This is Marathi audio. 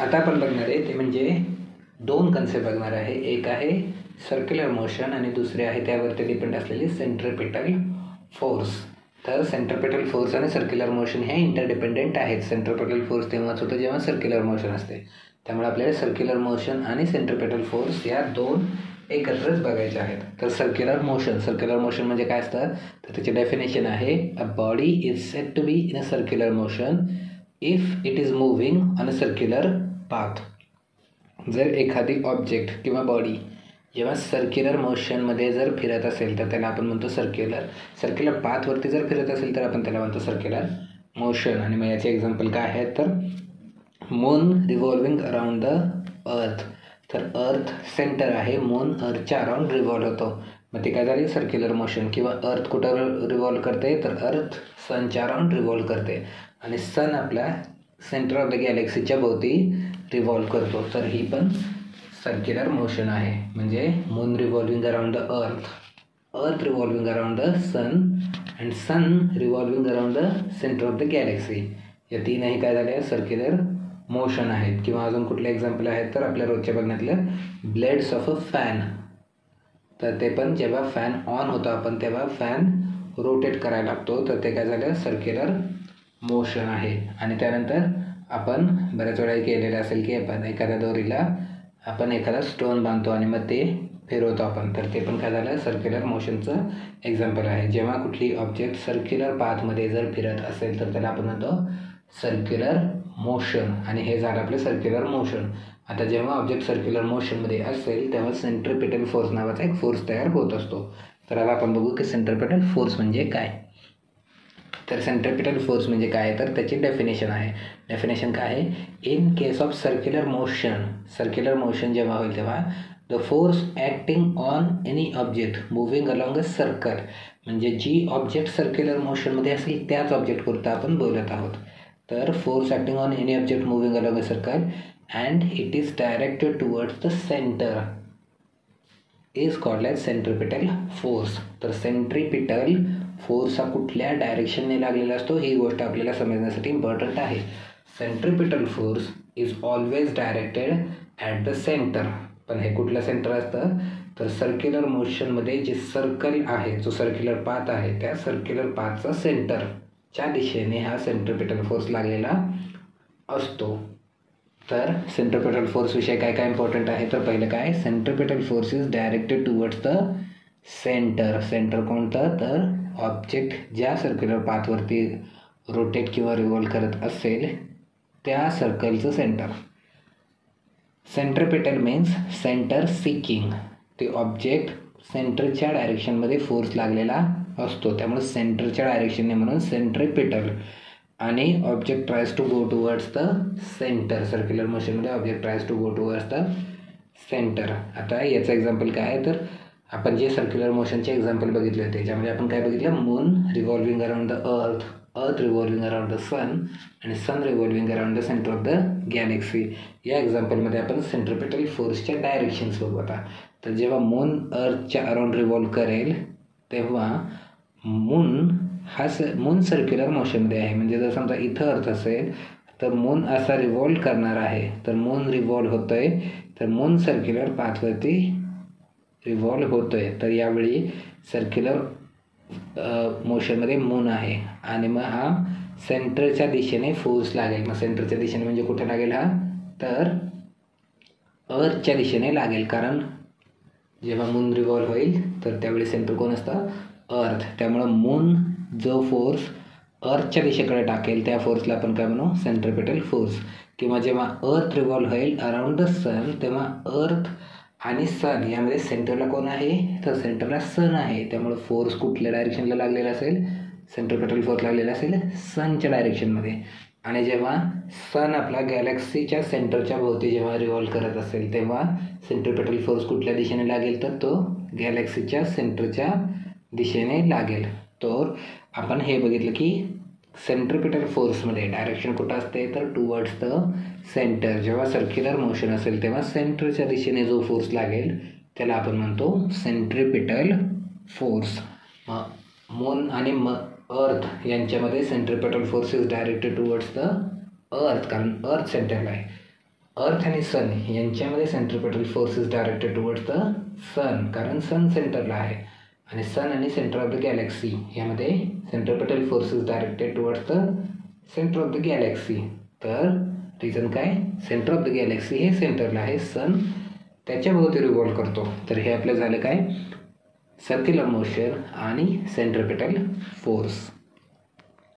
आता आपण बघणार आहे ते म्हणजे दोन कन्सेप्ट बघणार आहे. एक आहे सर्क्युलर मोशन आणि दुसरे आहे त्यावरती डिपेंड असलेली सेंट्रिपिटल फोर्स. तर सेंट्रिपिटल फोर्स आणि सर्क्युलर मोशन हे इंटरडिपेंडेंट आहेत. सेंट्रिपिटल फोर्स तेव्हाच होतं जेव्हा सर्क्युलर मोशन असते. त्यामुळे आपल्याला सर्क्युलर मोशन आणि सेंट्रिपिटल फोर्स या दोन एकत्रच बघायचे आहेत. तर सर्क्युलर मोशन म्हणजे काय असतं तर त्याची डेफिनेशन आहे a body is said to be in a circular motion if it is moving on a circular path. जर एखादी ऑब्जेक्ट किंवा बॉडी जेव्हा सर्क्युलर मोशनमध्ये जर फिरत असेल तर त्याला आपण म्हणतो सर्क्युलर पाथवरती जर फिरत असेल तर आपण त्याला म्हणतो सर्क्युलर मोशन. आणि मग याचे एक्झाम्पल काय आहेत तर मून रिव्हॉल्विंग अराउंड द अर्थ. तर अर्थ सेंटर आहे, मून अर्थच्या अराउंड रिव्हॉल्व होतो, मग ते काय झाले सर्क्युलर मोशन. किंवा अर्थ कुठं रिव्हॉल्व करते तर अर्थ सनच्या अराउंड रिव्हॉल्व करते आणि सन आपल्या सेंटर ऑफ द गॅलेक्सीच्या भोवती रिव्हॉल्व करतो. तर ही पण सर्क्युलर मोशन आहे. म्हणजे moon revolving around the earth revolving around the sun and sun revolving around the centre of the galaxy. या तीनही काय झाले सर्क्युलर मोशन आहेत. किंवा अजून कुठले एक्झाम्पल आहेत तर आपल्या रोजच्या बघण्यातलं ब्लेड्स ऑफ अ फॅन. तर ते पण जेव्हा फॅन ऑन होतो आपण तेव्हा फॅन रोटेट करायला लागतो, तर ते काय झालं सर्क्युलर मोशन आहे. आणि त्यानंतर आपण बऱ्याच वेळा केलेलं असेल की आपण एखाद्या दोरीला आपण एखादा स्टोन बांधतो आणि मग ते फिरवतो आपण, तर ते पण काय झालं सर्क्युलर मोशनचं एक्झाम्पल आहे. जेव्हा कुठली ऑब्जेक्ट सर्क्युलर पाथमध्ये जर फिरत असेल तर त्याला आपण म्हणतो सर्क्युलर मोशन. आणि हे झालं आपलं सर्क्युलर मोशन. आता जेव्हा ऑब्जेक्ट सर्क्युलर मोशनमध्ये असेल तेव्हा सेंट्रिपिटल फोर्स नावाचा एक फोर्स तयार होत असतो. तर आता आपण बघू की सेंट्रिपिटल फोर्स म्हणजे काय. तर सेंट्रिपिटल फोर्स म्हणजे काय तर त्याची डेफिनेशन आहे. डेफिनेशन काय आहे, in case of circular motion जेव्हा होईल तेव्हा the force acting on any object moving along a circle. म्हणजे जी ऑब्जेक्ट सर्क्युलर मोशनमध्ये असेल त्याच ऑब्जेक्टपुरतं आपण बोलत आहोत. तर force acting on any object moving along a circle and it is directed towards the centre is called as centripetal force. तर सेंट्रिपिटल फोर्स हा कुठल्या डायरेक्शनने लागलेला असतो ही गोष्ट आपल्याला समजण्यासाठी इम्पॉर्टंट आहे. Centripetal force is always directed at the centre. पण हे कुठलं सेंटर असतं तर सर्क्युलर मोशनमध्ये जे सर्कल आहे, जो सर्क्युलर पाथ आहे त्या सर्क्युलर पाथचा सेंटरच्या दिशेने हा सेंट्रिपिटल फोर्स लागलेला असतो. तर सेंट्रिपिटल फोर्स विषय काय काय इम्पॉर्टंट आहे तर पहिलं काय, centripetal force is directed towards the centre कोणतं तर ऑब्जेक्ट ज्या सर्क्युलर पाथवरती रोटेट किंवा रिव्हॉल्व करत असेल त्या सर्कलचं centre. Centripetal means centre seeking. ते ऑब्जेक्ट सेंटरच्या डायरेक्शनमध्ये फोर्स लागलेला असतो त्यामुळे सेंटरच्या डायरेक्शनने म्हणून सेंट्रिपिटल. आणि object tries to go towards the centre. Circular मोशनमध्ये object tries to go towards the centre. आता याचं एक्झाम्पल काय आहे तर आपण जे सर्क्युलर मोशनचे एक्झाम्पल बघितले होते त्यामध्ये आपण काय बघितलं, moon revolving around the earth revolving around the sun आणि sun revolving around the centre of the galaxy. या एक्झाम्पलमध्ये आपण सेंट्रिपिटल फोर्सच्या डायरेक्शन्स बघू. आता तर जेव्हा मून अर्थच्या अराउंड रिव्हॉल्व करेल तेव्हा मून सर्क्युलर मोशनमध्ये आहे. म्हणजे जर समजा इथं अर्थ असेल तर मून असा रिव्हॉल्व करणार आहे, तर मून रिव्हॉल्व होतो आहे तर मून सर्क्युलर पाथवरती रिव्हॉल्व होतो आहे. तर यावेळी सर्क्युलर मोशनमध्ये मून आहे आणि मग हा सेंटरच्या दिशेने फोर्स लागेल. मग सेंटरच्या दिशेने म्हणजे कुठे लागेल हा तर अर्थच्या दिशेने लागेल. कारण जेव्हा मून रिव्हॉल्व होईल तर त्यावेळी सेंटर कोण असतं अर्थ. त्यामुळं मून जो फोर्स अर्थच्या दिशेकडे टाकेल त्या फोर्सला आपण काय म्हणू सेंट्रिपिटल फोर्स. किंवा जेव्हा अर्थ रिव्हॉल्व होईल अराउंड द सन तेव्हा अर्थ आणि सन यामध्ये सेंटरला कोण आहे तर सेंटरला सन आहे. त्यामुळं फोर्स कुठल्या डायरेक्शनला लागलेला असेल सेंट्रिपिटल फोर्स लागलेला असेल सनच्या डायरेक्शनमध्ये. आणि जेव्हा सन आपला गॅलेक्सीच्या सेंटरच्या भोवती जेव्हा रिव्हॉल्व करत असेल तेव्हा सेंट्रिपिटल फोर्स कुठल्या दिशेने लागेल तर तो गॅलेक्सीच्या सेंटरच्या दिशेने लागेल. तर आपण हे बघितलं की सेंट्रिपिटल फोर्समध्ये डायरेक्शन कुठं असते तर टुवर्ड्स द सेंटर. जेव्हा सर्क्युलर मोशन असेल तेव्हा सेंटरच्या दिशेने जो फोर्स लागेल त्याला आपण म्हणतो सेंट्रिपिटल फोर्स. मून आणि अर्थ यांच्यामध्ये centripetal force is directed towards the earth कारण अर्थ सेंटरला आहे. अर्थ आणि सन यांच्यामध्ये centripetal force is directed towards the sun, कारण सन सेंटरला आहे. आणि सन आणि सेंटर ऑफ द गॅलेक्सी यामध्ये centripetal force is directed towards the centre of the galaxy. तर रिझन काय, सेंटर ऑफ द गॅलेक्सी हे सेंटरला आहे, सन त्याच्याभोवती रिव्हॉल्व करतो. तर हे आपलं झालं काय, सर्क्युलर मोशन आणि सेंट्रिपेटल फोर्स.